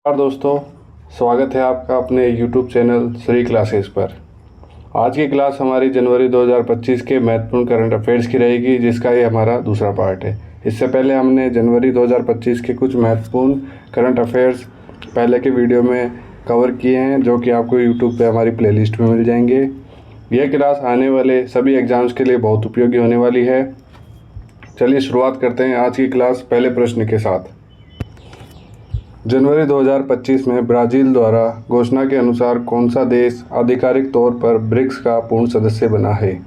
दोस्तों, स्वागत है आपका अपने YouTube चैनल श्री क्लासेस पर। आज की क्लास हमारी जनवरी 2025 के महत्वपूर्ण करंट अफेयर्स की रहेगी, जिसका ये हमारा दूसरा पार्ट है। इससे पहले हमने जनवरी 2025 के कुछ महत्वपूर्ण करंट अफेयर्स पहले के वीडियो में कवर किए हैं, जो कि आपको YouTube पे हमारी प्लेलिस्ट में मिल जाएंगे। यह क्लास आने वाले सभी एग्ज़ाम्स के लिए बहुत उपयोगी होने वाली है। चलिए शुरुआत करते हैं आज की क्लास पहले प्रश्न के साथ। जनवरी 2025 में ब्राज़ील द्वारा घोषणा के अनुसार कौन सा देश आधिकारिक तौर पर ब्रिक्स का पूर्ण सदस्य बना है?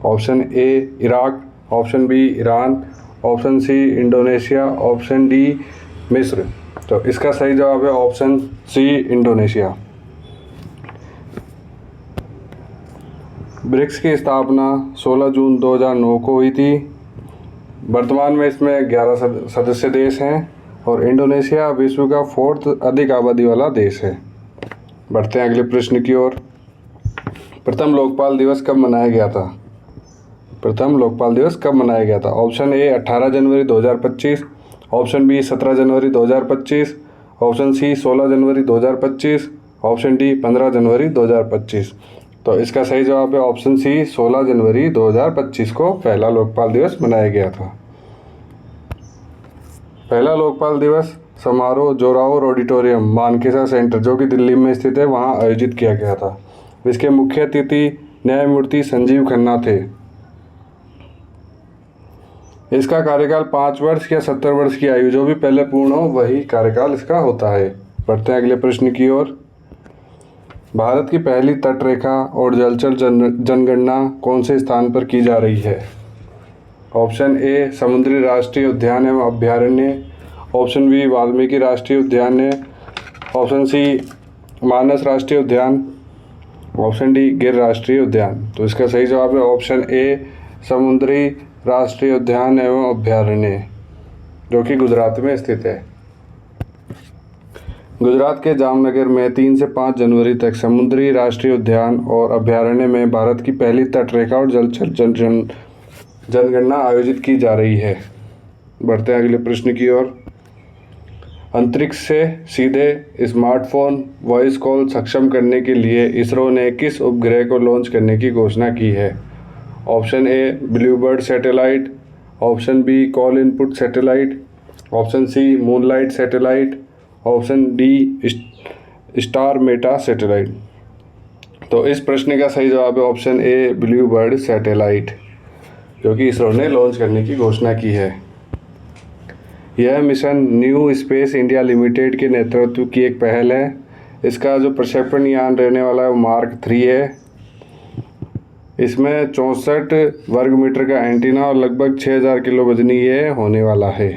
Option A Iraq, option B Iran, option C Indonesia, option D मिस्र। तो इसका सही जवाब है ऑप्शन सी इंडोनेशिया। ब्रिक्स की स्थापना 16 जून 2009 को हुई थी। वर्तमान में इसमें 11 सदस्य देश हैं और इंडोनेशिया विश्व का 4th अधिक आबादी वाला देश है। बढ़ते हैं अगले प्रश्न की ओर। प्रथम लोकपाल दिवस कब मनाया गया था? प्रथम लोकपाल दिवस कब मनाया गया था? ऑप्शन ए 18 जनवरी 2025, ऑप्शन बी 17 जनवरी 2025, ऑप्शन सी 16 जनवरी 2025, ऑप्शन डी 15 जनवरी 2025। तो इसका सही जवाब है ऑप्शन सी 16 जनवरी 2025 को पहला लोकपाल दिवस मनाया गया था। पहला लोकपाल दिवस समारोह जोरावर ऑडिटोरियम मानेकशॉ सेंटर, जो कि दिल्ली में स्थित है, वहां आयोजित किया गया था। इसके मुख्य अतिथि न्यायमूर्ति संजीव खन्ना थे। इसका कार्यकाल 5 वर्ष या 70 वर्ष की आयु, जो भी पहले पूर्ण हो वही कार्यकाल इसका होता है। बढ़ते हैं अगले प्रश्न की ओर। भारत की पहली तटरेखा और जलचर जनगणना कौन से स्थान पर की जा रही है? ऑप्शन ए समुद्री राष्ट्रीय उद्यान एवं अभ्यारण्य, ऑप्शन बी वाल्मीकि राष्ट्रीय उद्यान है, ऑप्शन सी मानस राष्ट्रीय उद्यान, ऑप्शन डी गिर राष्ट्रीय उद्यान। तो इसका सही जवाब है ऑप्शन ए समुद्री राष्ट्रीय उद्यान एवं अभ्यारण्य, जो कि गुजरात में स्थित है। गुजरात के जामनगर में 3 से 5 जनवरी तक समुद्री राष्ट्रीय उद्यान और अभ्यारण्य में भारत की पहली तटरेखा और जलचर जनगणना आयोजित की जा रही है। बढ़ते हैं अगले प्रश्न की ओर। अंतरिक्ष से सीधे स्मार्टफोन वॉइस कॉल सक्षम करने के लिए इसरो ने किस उपग्रह को लॉन्च करने की घोषणा की है? Option A bluebird satellite, option B call input satellite, option C moonlight satellite, option D star meta satellite. तो इस प्रश्न का सही जवाब है ऑप्शन ए ब्लूबर्ड सैटेलाइट, जो कि इसरो ने लॉन्च करने की घोषणा की है। यह mission new space India limited के नेतृत्व की एक पहल है। इसका जो प्रक्षेपण यान रहने वाला है वो मार्क 3 है। इसमें 64 वर्ग मीटर का एंटीना और लगभग 6000 किलो वजनी ये होने वाला है।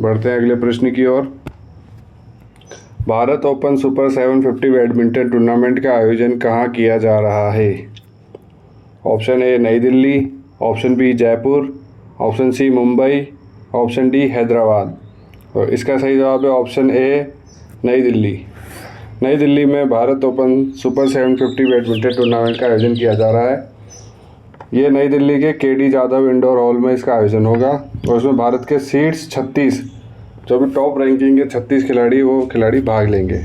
बढ़ते हैं अगले प्रश्न की ओर। Bharat open super 750 badminton tournament का आयोजन कहाँ किया जा रहा है? Option A New Delhi, option B Jaipur, option C Mumbai, option D Hyderabad. तो इसका सही जवाब है ऑप्शन ए नई दिल्ली। नई दिल्ली में Bharat open super 750 badminton tournament का आयोजन किया जा रहा है। ये नई दिल्ली के केडी जाधव इंडोर हॉल में इसका आयोजन होगा और उसमें भारत के शीर्ष 36 जो भी टॉप रैंकिंग के 36 खिलाड़ी भाग लेंगे।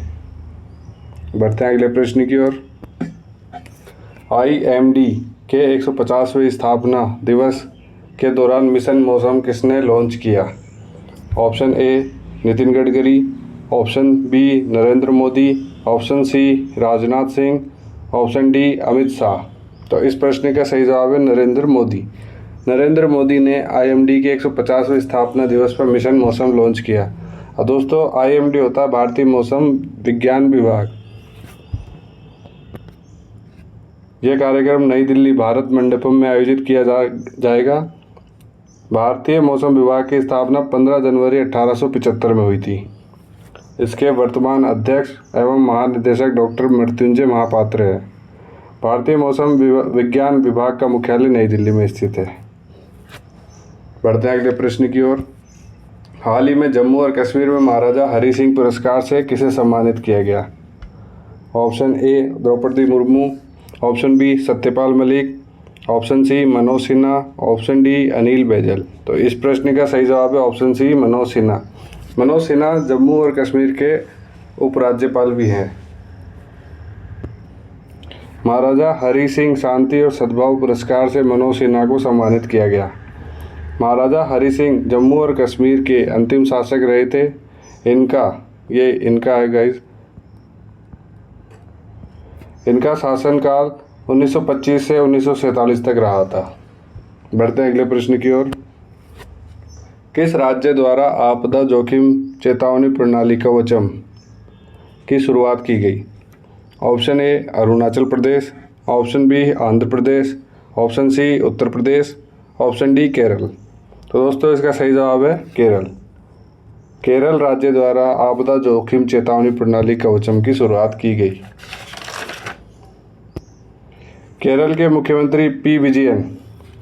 बढ़ते हैं अगले प्रश्न की ओर। IMD के 150वें स्थापना दिवस के दौरान मिशन मौसम किसने लॉन्च किया? Option A Nitin Gadkari, option B Narendra Modi, option C Rajnath Singh, option D Amit Shah. तो इस प्रश्न का सही जवाब है नरेंद्र मोदी। नरेंद्र मोदी ने IMD के 150वें स्थापना दिवस पर मिशन मौसम लॉन्च किया। और दोस्तों IMD होता है भारतीय मौसम विज्ञान विभाग। यह कार्यक्रम नई दिल्ली भारत मंडपम में आयोजित किया जाएगा। भारतीय मौसम विभाग की स्थापना 15 जनवरी 1875 में हुई थी। इसके वर्तमान अध्यक्ष एवं महानिदेशक डॉक्टर मृत्युंजय महापात्र है। भारतीय मौसम विज्ञान विभाग का मुख्यालय नई दिल्ली में स्थित है। बढ़ते हैं अगले प्रश्न की ओर। हाल ही में जम्मू और कश्मीर में महाराजा हरि सिंह पुरस्कार से किसे सम्मानित किया गया? Option A Draupadi Murmu, option B Satyapal Malik, option C Manoj Sinha, option D Anil Baijal. तो इस प्रश्न का सही जवाब है ऑप्शन सी मनोज सिन्हा। मनोज सिन्हा जम्मू और कश्मीर के उपराज्यपाल भी हैं। महाराजा हरि सिंह शांति और सद्भाव पुरस्कार से मनोज सिन्हा को सम्मानित किया गया। महाराजा हरि सिंह जम्मू और कश्मीर के अंतिम शासक रहे थे। इनका है गाइस, इनका शासनकाल 1925 से 1947 तक रहा था। बढ़ते हैं अगले प्रश्न की ओर। किस राज्य द्वारा आपदा जोखिम चेतावनी प्रणाली कवचम की शुरुआत की गई? Option A Arunachal Pradesh, option B Andhra Pradesh, option C Uttar Pradesh, option D Kerala. तो दोस्तों इसका सही जवाब है केरल। केरल राज्य द्वारा आपदा जोखिम चेतावनी प्रणाली कवचम की शुरुआत की गई। केरल के मुख्यमंत्री पी विजयन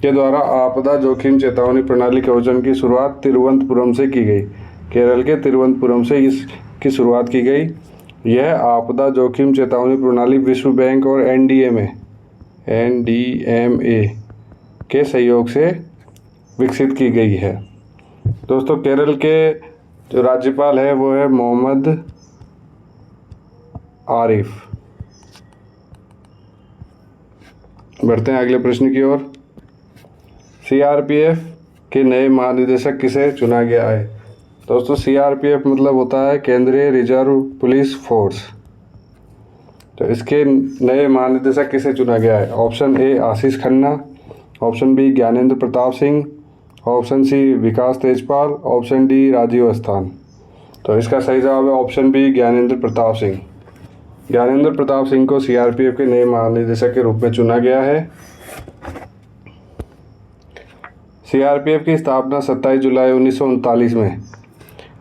के द्वारा आपदा जोखिम चेतावनी प्रणाली कवचम की शुरुआत तिरुवनंतपुरम से की गई। केरल के तिरुवनंतपुरम से इसकी शुरुआत की गई। यह आपदा जोखिम चेतावनी प्रणाली विश्व बैंक और एनडीएमए के सहयोग से विकसित की गई है। दोस्तों केरल के जो राज्यपाल है वो है मोहम्मद आरिफ। बढ़ते हैं अगले प्रश्न की ओर। सीआरपीएफ के नए महानिदेशक किसे चुना गया है? दोस्तों सीआरपीएफ मतलब होता है केंद्रीय रिजर्व पुलिस फोर्स। तो इसके नए महानिदेशक किसे चुना गया है? Option A Ashish Khanna, option B Gyanendra Pratap Singh, option C Vikas Tejpal, option D Rajiv Asthan. तो इसका सही जवाब है ऑप्शन बी ज्ञानेंद्र प्रताप सिंह। ज्ञानेंद्र प्रताप सिंह को सीआरपीएफ के नए महानिदेशक के रूप में चुना गया है। सीआरपीएफ की स्थापना 27 जुलाई 1939 में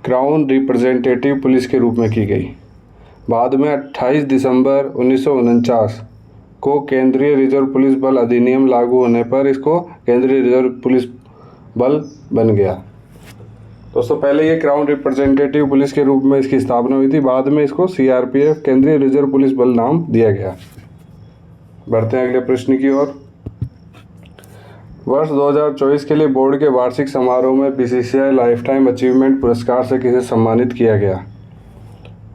क्राउन रिप्रेजेंटेटिव पुलिस के रूप में की गई। बाद में 28 दिसंबर 1949 को केंद्रीय रिजर्व पुलिस बल अधिनियम लागू होने पर इसको केंद्रीय रिजर्व पुलिस बल बन गया। दोस्तों पहले ये क्राउन रिप्रेजेंटेटिव पुलिस के रूप में इसकी स्थापना हुई थी, बाद में इसको सीआरपीएफ केंद्रीय रिजर्व पुलिस बल नाम दिया गया। बढ़ते हैं अगले प्रश्न की ओर। वर्ष 2024 के लिए बोर्ड के वार्षिक समारोह में बीसीसीआई लाइफ टाइम अचीवमेंट पुरस्कार से किसे सम्मानित किया गया?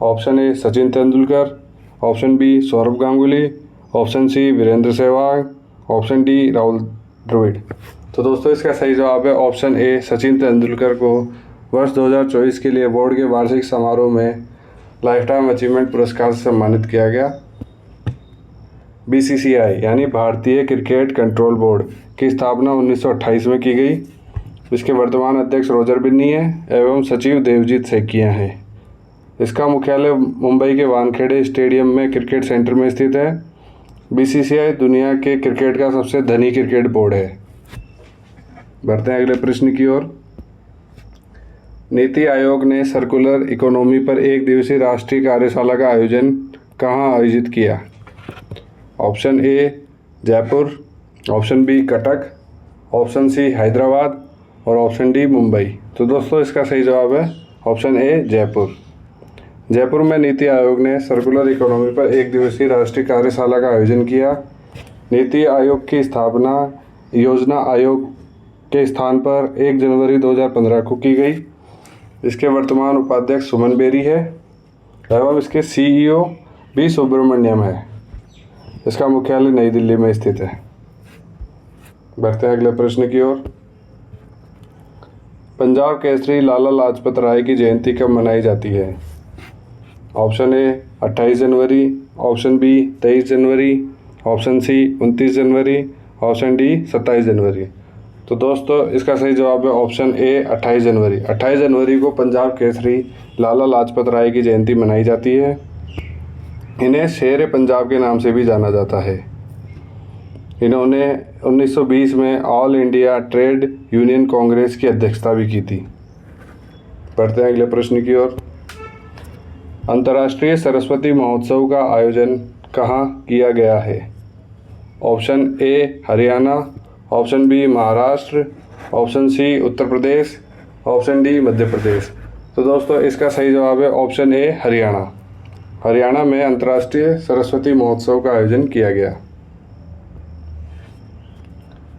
Option A Sachin Tendulkar, option B Saurav Ganguly, option C Virender Sehwag, option D Rahul Dravid. तो दोस्तों इसका सही जवाब है ऑप्शन ए सचिन तेंदुलकर को वर्ष 2024 के लिए बोर्ड के वार्षिक समारोह में लाइफ टाइम अचीवमेंट पुरस्कार से सम्मानित किया गया। बीसीसीआई यानी भारतीय क्रिकेट कंट्रोल बोर्ड की स्थापना 1928 में की गई। इसके वर्तमान अध्यक्ष रोजर बिन्नी है एवं सचिव देवजीत सेकिया हैं। इसका मुख्यालय मुंबई के वानखेड़े स्टेडियम में क्रिकेट सेंटर में स्थित है। बीसीसीआई दुनिया के क्रिकेट का सबसे धनी क्रिकेट बोर्ड है। बढ़ते हैं अगले प्रश्न की ओर। नीति आयोग ने सर्कुलर इकोनॉमी पर एक दिवसीय राष्ट्रीय कार्यशाला का आयोजन कहाँ आयोजित किया? Option A Jaipur, option B Cuttack, option C Hyderabad और ऑप्शन डी मुंबई। तो दोस्तों इसका सही जवाब है ऑप्शन ए जयपुर। जयपुर में नीति आयोग ने सर्कुलर इकोनॉमी पर एक दिवसीय राष्ट्रीय कार्यशाला का आयोजन किया। नीति आयोग की स्थापना योजना आयोग के स्थान पर 1 जनवरी 2015 को की गई। इसके वर्तमान उपाध्यक्ष सुमन बेरी है एवं इसके सीईओ बी सुब्रमण्यम है। इसका मुख्यालय नई दिल्ली में स्थित है। बढ़ते हैं अगले प्रश्न की ओर। पंजाब केसरी लाला लाजपत राय की जयंती कब मनाई जाती है? ऑप्शन ए 28 जनवरी, ऑप्शन बी 23 जनवरी, ऑप्शन सी 29 जनवरी, ऑप्शन डी 27 जनवरी। तो दोस्तों इसका सही जवाब है ऑप्शन ए 28 जनवरी। 28 जनवरी को पंजाब केसरी लाला लाजपत राय की जयंती मनाई जाती है। इन्हें शेर पंजाब के नाम से भी जाना जाता है। इन्होंने 1920 में all India trade union Congress की अध्यक्षता भी की थी। बढ़ते हैं अगले प्रश्न की ओर। अंतर्राष्ट्रीय सरस्वती महोत्सव का आयोजन कहाँ किया गया है? Option A Haryana, option B Maharashtra, option C Uttar Pradesh, option D Madhya Pradesh. तो दोस्तों इसका सही जवाब है ऑप्शन ए हरियाणा। हरियाणा में अंतर्राष्ट्रीय सरस्वती महोत्सव का आयोजन किया गया।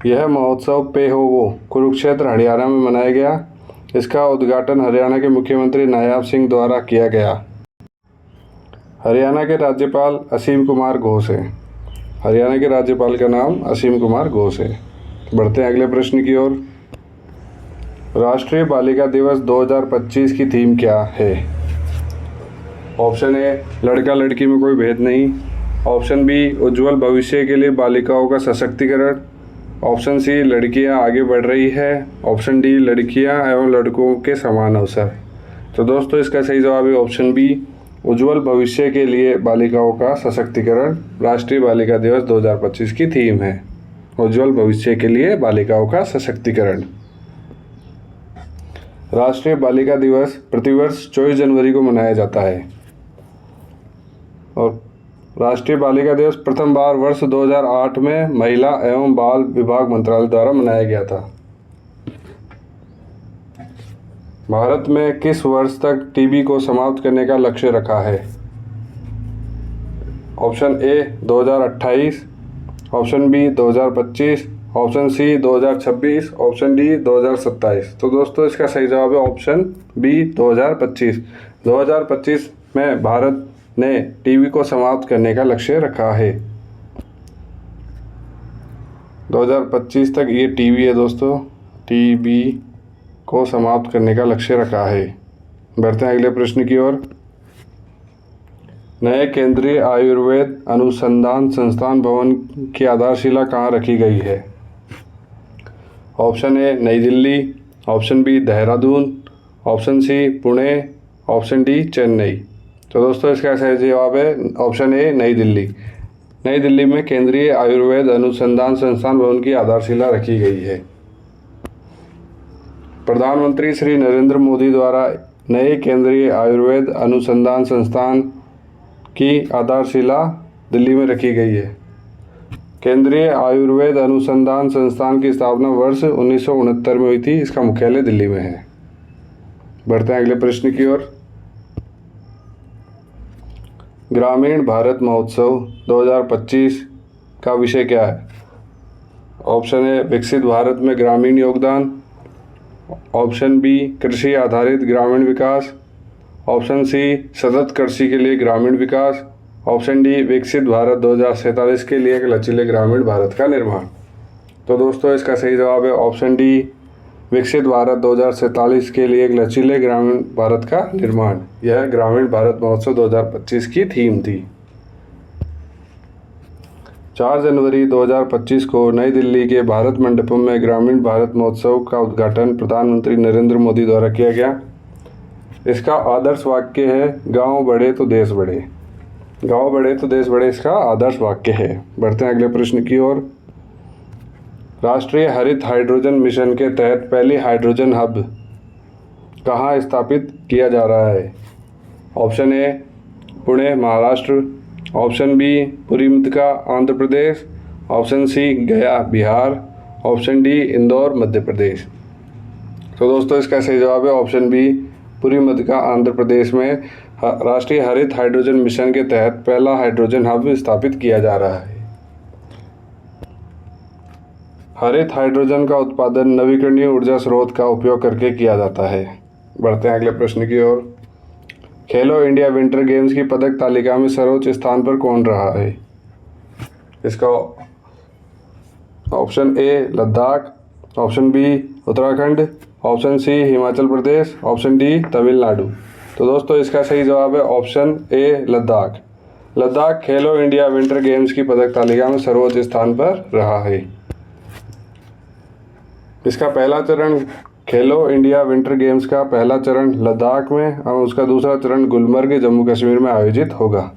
यह महोत्सव पेहोवो कुरुक्षेत्र हरियाणा में मनाया गया। इसका उद्घाटन हरियाणा के मुख्यमंत्री नायाब सिंह द्वारा किया गया। हरियाणा के राज्यपाल असीम कुमार घोष हैं। हरियाणा के राज्यपाल का नाम असीम कुमार घोष है। बढ़ते हैं अगले प्रश्न की ओर। राष्ट्रीय बालिका दिवस 2025 की थीम क्या है? ऑप्शन ए लड़का लड़की में कोई भेद नहीं। ऑप्शन बी उज्ज्वल भविष्य के लिए बालिकाओं का सशक्तिकरण। ऑप्शन सी लड़कियां आगे बढ़ रही है। ऑप्शन डी लड़कियां एवं लड़कों के समान अवसर। तो दोस्तों इसका सही जवाब है ऑप्शन बी, उज्ज्वल भविष्य के लिए बालिकाओं का सशक्तिकरण राष्ट्रीय बालिका दिवस 2025 की थीम है। उज्ज्वल भविष्य के लिए बालिकाओं का सशक्तिकरण। राष्ट्रीय बालिका दिवस प्रतिवर्ष 24 जनवरी को मनाया जाता है और राष्ट्रीय बालिका दिवस प्रथम बार वर्ष 2008 में महिला एवं बाल विभाग मंत्रालय द्वारा मनाया गया था। भारत में किस वर्ष तक टीबी को समाप्त करने का लक्ष्य रखा है? Option A 2028, option B 2025, option C 2026, option D 2027। तो दोस्तों इसका सही जवाब है ऑप्शन बी 2025। 2025 में भारत ने टीबी को समाप्त करने का लक्ष्य रखा है। 2025 तक ये टीबी है दोस्तों, टीबी को समाप्त करने का लक्ष्य रखा है। बढ़ते हैं अगले प्रश्न की ओर। नए केंद्रीय आयुर्वेद अनुसंधान संस्थान भवन की आधारशिला कहाँ रखी गई है? Option A New Delhi, option B Dehradun, option C Pune, option D Chennai. तो दोस्तों इसका सही जवाब है ऑप्शन ए नई दिल्ली। नई दिल्ली में केंद्रीय आयुर्वेद अनुसंधान संस्थान भवन की आधारशिला रखी गई है। प्रधानमंत्री श्री नरेंद्र मोदी द्वारा नए केंद्रीय आयुर्वेद अनुसंधान संस्थान की आधारशिला दिल्ली में रखी गई है। केंद्रीय आयुर्वेद अनुसंधान संस्थान की स्थापना वर्ष 1969 में हुई थी। इसका मुख्यालय दिल्ली में है। बढ़ते हैं अगले प्रश्न की ओर। ग्रामीण भारत महोत्सव 2025 का विषय क्या है? ऑप्शन ए विकसित भारत में ग्रामीण योगदान, ऑप्शन बी कृषि आधारित ग्रामीण विकास, ऑप्शन सी सतत कृषि के लिए ग्रामीण विकास, ऑप्शन डी विकसित भारत 2047 के लिए एक लचीले ग्रामीण भारत का निर्माण। तो दोस्तों इसका सही जवाब है ऑप्शन डी, विकसित भारत 2047 के लिए एक लचीले ग्रामीण भारत का निर्माण। यह ग्रामीण भारत महोत्सव 2025 की थीम थी। 4 जनवरी 2025 को नई दिल्ली के भारत मंडपम में ग्रामीण भारत महोत्सव का उद्घाटन प्रधानमंत्री नरेंद्र मोदी द्वारा किया गया। इसका आदर्श वाक्य है गांव बढ़े तो देश बढ़े। गांव बढ़े तो देश बढ़े इसका आदर्श वाक्य है। बढ़ते हैं अगले प्रश्न की ओर। राष्ट्रीय हरित हाइड्रोजन मिशन के तहत पहली हाइड्रोजन हब कहाँ स्थापित किया जा रहा है? Option A Pune Maharashtra, option B Puri Madhya Andhra Pradesh, option C Gaya Bihar, option D Indore Madhya Pradesh. तो दोस्तों इसका सही जवाब है ऑप्शन बी, पुरी मध्य आंध्र प्रदेश में राष्ट्रीय हरित हाइड्रोजन मिशन के तहत पहला हाइड्रोजन हब स्थापित किया जा रहा है। हरित हाइड्रोजन का उत्पादन नवीकरणीय ऊर्जा स्रोत का उपयोग करके किया जाता है। बढ़ते हैं अगले प्रश्न की ओर। खेलो इंडिया विंटर गेम्स की पदक तालिका में सर्वोच्च स्थान पर कौन रहा है? इसका option A Ladakh, option B Uttarakhand, option C Himachal Pradesh, option D Tamil Nadu. तो दोस्तों इसका सही जवाब है option A Ladakh. Ladakh Khelo India winter games की पदक तालिका में सर्वोच्च स्थान पर रहा है। इसका पहला चरण खेलो इंडिया विंटर गेम्स का पहला चरण लद्दाख में और उसका दूसरा चरण गुलमर्ग जम्मू कश्मीर में आयोजित होगा।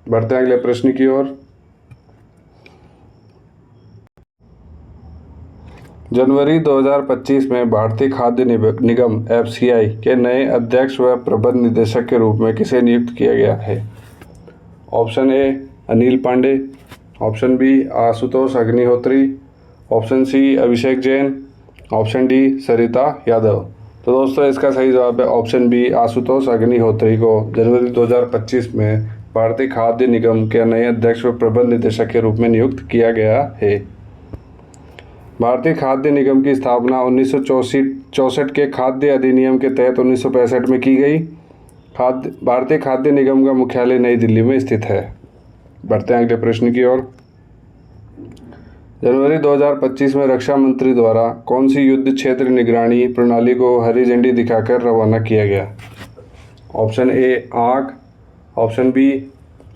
बढ़ते हैं अगले प्रश्न की ओर। जनवरी 2025 में भारतीय खाद्य निगम FCI के नए अध्यक्ष व प्रबंध निदेशक के रूप में किसे नियुक्त किया गया है? Option A Anil Pandey, option B Ashutosh Agnihotri, option C Abhishek Jain, option D Sarita Yadav. तो दोस्तों इसका सही जवाब है ऑप्शन बी आशुतोष अग्निहोत्री को जनवरी 2025 में भारतीय खाद्य निगम के नए अध्यक्ष व प्रबंध निदेशक के रूप में नियुक्त किया गया है। भारतीय खाद्य निगम की स्थापना 1964 1964 के खाद्य अधिनियम के तहत 1965 में की गई। भारतीय खाद्य निगम का मुख्यालय नई दिल्ली में स्थित है। बढ़ते हैं अगले प्रश्न की ओर। जनवरी 2025 में रक्षा मंत्री द्वारा कौन सी युद्ध क्षेत्र निगरानी प्रणाली को हरी झंडी दिखाकर रवाना किया गया? ऑप्शन ए आग, option B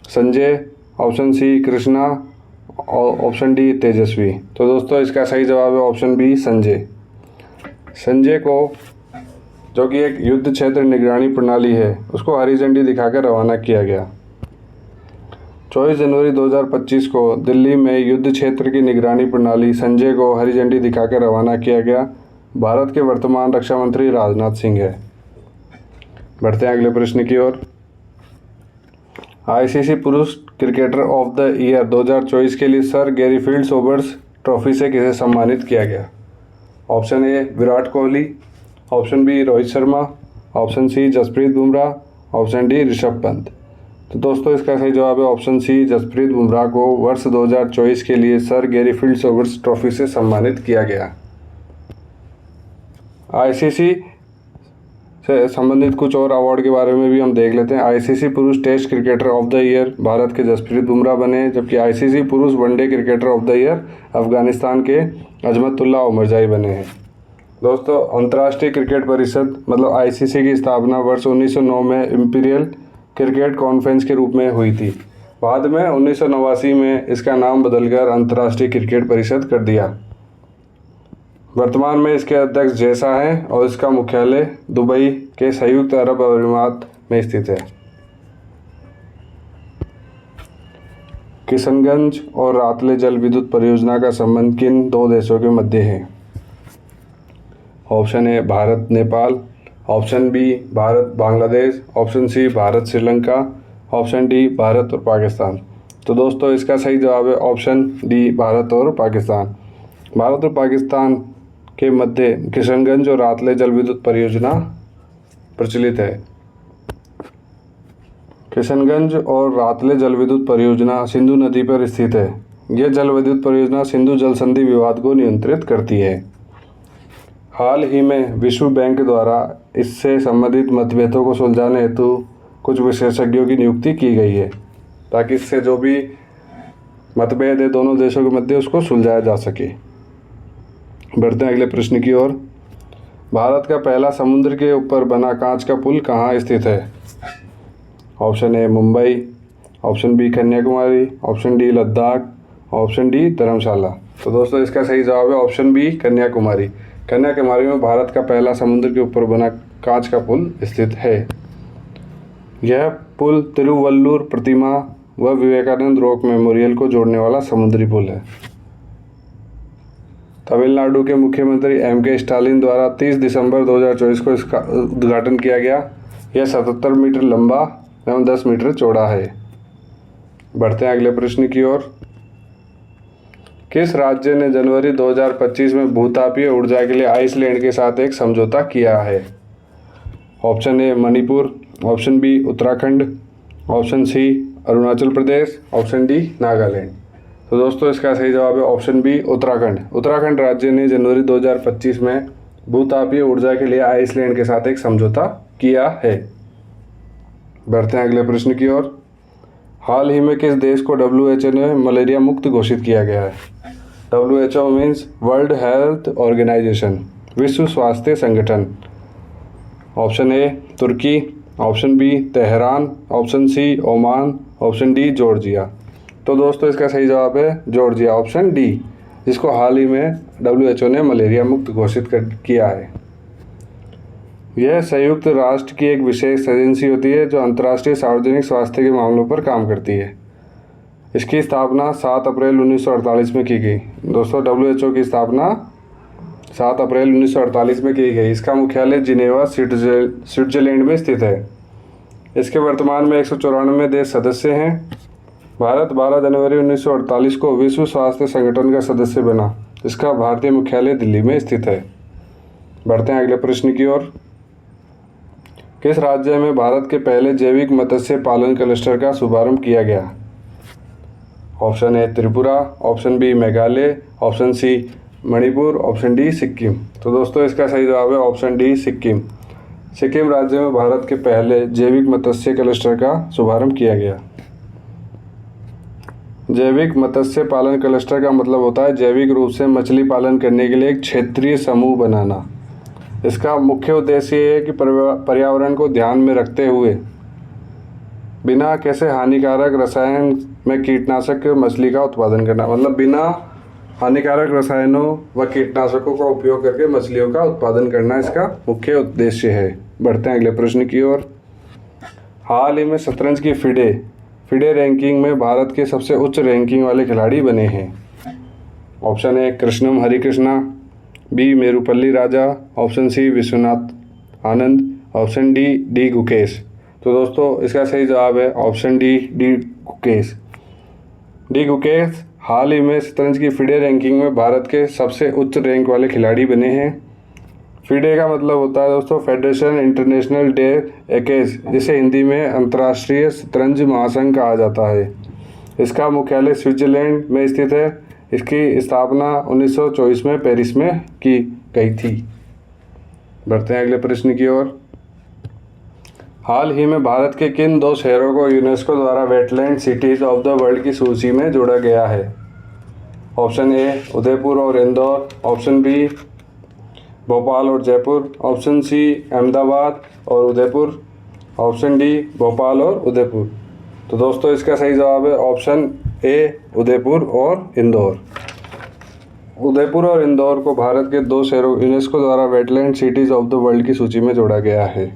Sanjay, option C Krishna और ऑप्शन डी तेजस्वी। तो दोस्तों इसका सही जवाब है ऑप्शन बी संजय। संजय को, जो कि एक युद्ध क्षेत्र निगरानी प्रणाली है, उसको हरी झंडी दिखाकर रवाना किया गया। 24 जनवरी 2025 को दिल्ली में युद्ध क्षेत्र की निगरानी प्रणाली संजय को हरी झंडी दिखाकर रवाना किया गया। भारत के वर्तमान रक्षा मंत्री राजनाथ सिंह है। बढ़ते हैं अगले प्रश्न की ओर। आईसीसी पुरुष क्रिकेटर ऑफ द ईयर 2024 के लिए सर गैरी फिल्ड-सोबर्स ट्रॉफी से किसे सम्मानित किया गया? Option A Virat Kohli, option B Rohit Sharma, option C Jasprit Bumrah, option D Rishabh Pant. तो दोस्तों इसका सही जवाब है ऑप्शन सी जसप्रीत बुमराह को वर्ष 2024 के लिए सर गैरी फिल्ड-सोबर्स ट्रॉफी से सम्मानित किया गया। आईसीसी से संबंधित कुछ और अवार्ड के बारे में भी हम देख लेते हैं। आईसीसी पुरुष test cricketer of the year Bharat के जसप्रीत बुमराह बने, जबकि आईसीसी पुरुष one day cricketer of the year Afghanistan के अजमतुल्लाह उमरजाई बने हैं। दोस्तों अंतर्राष्ट्रीय क्रिकेट परिषद मतलब आईसीसी की स्थापना वर्ष 1909 में इंपीरियल क्रिकेट कॉन्फ्रेंस के रूप में हुई थी। बाद में 1989 में इसका नाम बदलकर अंतर्राष्ट्रीय क्रिकेट परिषद कर दिया। वर्तमान में इसके अध्यक्ष जैसा हैं और इसका मुख्यालय दुबई के संयुक्त अरब अमीरात में स्थित है। किशनगंज और रातले जल विद्युत परियोजना का संबंध किन दो देशों के मध्य है? Option A Bharat Nepal, option B Bharat Bangladesh, option C Bharat Sri Lanka, option D Bharat और पाकिस्तान। तो दोस्तों इसका सही जवाब है ऑप्शन डी भारत और पाकिस्तान। भारत और पाकिस्तान के मध्य किशनगंज और रातले जल विद्युत परियोजना प्रचलित है। किशनगंज और रातले जल विद्युत परियोजना सिंधु नदी पर स्थित है। यह जल विद्युत परियोजना सिंधु जल संधि विवाद को नियंत्रित करती है। हाल ही में विश्व बैंक द्वारा इससे संबंधित मतभेदों को सुलझाने हेतु कुछ विशेषज्ञों की नियुक्ति की गई है, ताकि इससे जो भी मतभेद है दोनों देशों के मध्य उसको सुलझाया जा सके। बढ़ते हैं अगले प्रश्न की ओर। भारत का पहला समुद्र के ऊपर बना कांच का पुल कहाँ स्थित है? Option A Mumbai, option B Kanyakumari, option D Ladakh, option D Dharamshala. तो दोस्तों इसका सही जवाब है ऑप्शन बी कन्याकुमारी। कन्याकुमारी में भारत का पहला समुद्र के ऊपर बना कांच का पुल स्थित है। यह पुल तिरुवल्लुर प्रतिमा व विवेकानंद रॉक मेमोरियल को जोड़ने वाला समुद्री पुल है। तमिलनाडु के मुख्यमंत्री एम.के. स्टालिन द्वारा 30 दिसंबर 2024 को इसका उद्घाटन किया गया। यह 77 मीटर लंबा एवं 10 मीटर चौड़ा है। बढ़ते हैं अगले प्रश्न की ओर। किस राज्य ने जनवरी 2025 में भूतापीय ऊर्जा के लिए आइसलैंड के साथ एक समझौता किया है? Option A Manipur, option B Uttarakhand, option C Arunachal Pradesh, option D Nagaland. तो दोस्तों इसका सही जवाब है ऑप्शन बी उत्तराखंड। उत्तराखंड राज्य ने जनवरी 2025 में भूतापीय ऊर्जा के लिए आइसलैंड के साथ एक समझौता किया है। बढ़ते हैं अगले प्रश्न की ओर। हाल ही में किस देश को WHO ने मलेरिया मुक्त घोषित किया गया है? WHO means world health organisation, विश्व स्वास्थ्य संगठन। ऑप्शन ए तुर्की, option B Tehran, option C Oman, option D Georgia. तो दोस्तों इसका सही जवाब है जॉर्जिया, ऑप्शन डी, जिसको हाल ही में WHO ने मलेरिया मुक्त घोषित किया है। यह संयुक्त राष्ट्र की एक विशेष एजेंसी होती है जो अंतर्राष्ट्रीय सार्वजनिक स्वास्थ्य के मामलों पर काम करती है। इसकी स्थापना 7 अप्रैल 1948 में की गई। दोस्तों WHO की स्थापना 7 अप्रैल 1948 में की गई। इसका मुख्यालय जिनेवा स्विट्जरलैंड में स्थित है। इसके वर्तमान में 194 देश सदस्य हैं। भारत 12 जनवरी 1948 को विश्व स्वास्थ्य संगठन का सदस्य बना। इसका भारतीय मुख्यालय दिल्ली में स्थित है। बढ़ते हैं अगले प्रश्न की ओर। किस राज्य में भारत के पहले जैविक मत्स्य पालन क्लस्टर का शुभारंभ किया गया? Option A Tripura, option B Meghalaya, option C Manipur, option D Sikkim. तो दोस्तों इसका सही जवाब है ऑप्शन डी सिक्किम। सिक्किम राज्य में भारत के पहले जैविक मत्स्य क्लस्टर का शुभारंभ किया गया। जैविक मत्स्य पालन क्लस्टर का मतलब होता है जैविक रूप से मछली पालन करने के लिए एक क्षेत्रीय समूह बनाना। इसका मुख्य उद्देश्य ये है कि पर्यावरण को ध्यान में रखते हुए बिना कैसे हानिकारक रसायन में कीटनाशक मछली का उत्पादन करना, मतलब बिना हानिकारक रसायनों व कीटनाशकों का उपयोग करके मछलियों का उत्पादन करना इसका मुख्य उद्देश्य है। बढ़ते हैं अगले प्रश्न की ओर। हाल ही में शतरंज की फिडे रैंकिंग में भारत के सबसे उच्च रैंकिंग वाले खिलाड़ी बने हैं। Option A Krishnam Harikrishna, B Merupalli Raja, option C Vishwanath Anand, option D Gukesh. तो दोस्तों इसका सही जवाब है option D Gukesh. D Gukesh हाल ही में शतरंज की फिडे रैंकिंग में भारत के सबसे उच्च रैंक वाले खिलाड़ी बने हैं। फिडे का मतलब होता है दोस्तों फेडरेशन इंटरनेशनल डे एकेज, जिसे हिंदी में अंतर्राष्ट्रीय शतरंज महासंघ कहा जाता है। इसका मुख्यालय स्विट्जरलैंड में स्थित है। इसकी स्थापना 1924 में पेरिस में की गई थी। बढ़ते हैं अगले प्रश्न की ओर। हाल ही में भारत के किन 2 शहरों को यूनेस्को द्वारा wetland cities of the world की सूची में जोड़ा गया है? ऑप्शन ए उदयपुर और इंदौर, ऑप्शन बी भोपाल और जयपुर, ऑप्शन सी अहमदाबाद और उदयपुर, ऑप्शन डी भोपाल और उदयपुर। तो दोस्तों इसका सही जवाब है ऑप्शन ए उदयपुर और इंदौर। उदयपुर और इंदौर को भारत के 2 शहरों यूनेस्को द्वारा wetland cities of the world की सूची में जोड़ा गया है।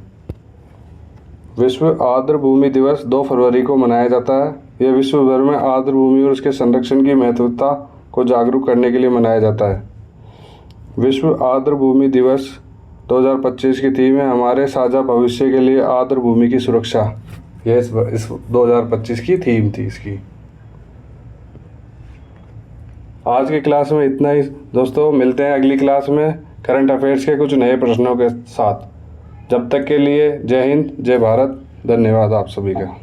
विश्व आर्द्र भूमि दिवस 2 फरवरी को मनाया जाता है। यह विश्व भर में आर्द्र भूमि और उसके संरक्षण की महत्वता को जागरूक करने के लिए मनाया जाता है। विश्व आर्द्र भूमि दिवस 2025 की थीम है हमारे साझा भविष्य के लिए आर्द्र भूमि की सुरक्षा। यह इस 2025 की थीम थी इसकी। आज की क्लास में इतना ही दोस्तों। मिलते हैं अगली क्लास में करंट अफेयर्स के कुछ नए प्रश्नों के साथ। जब तक के लिए जय हिंद, जय भारत। धन्यवाद आप सभी का।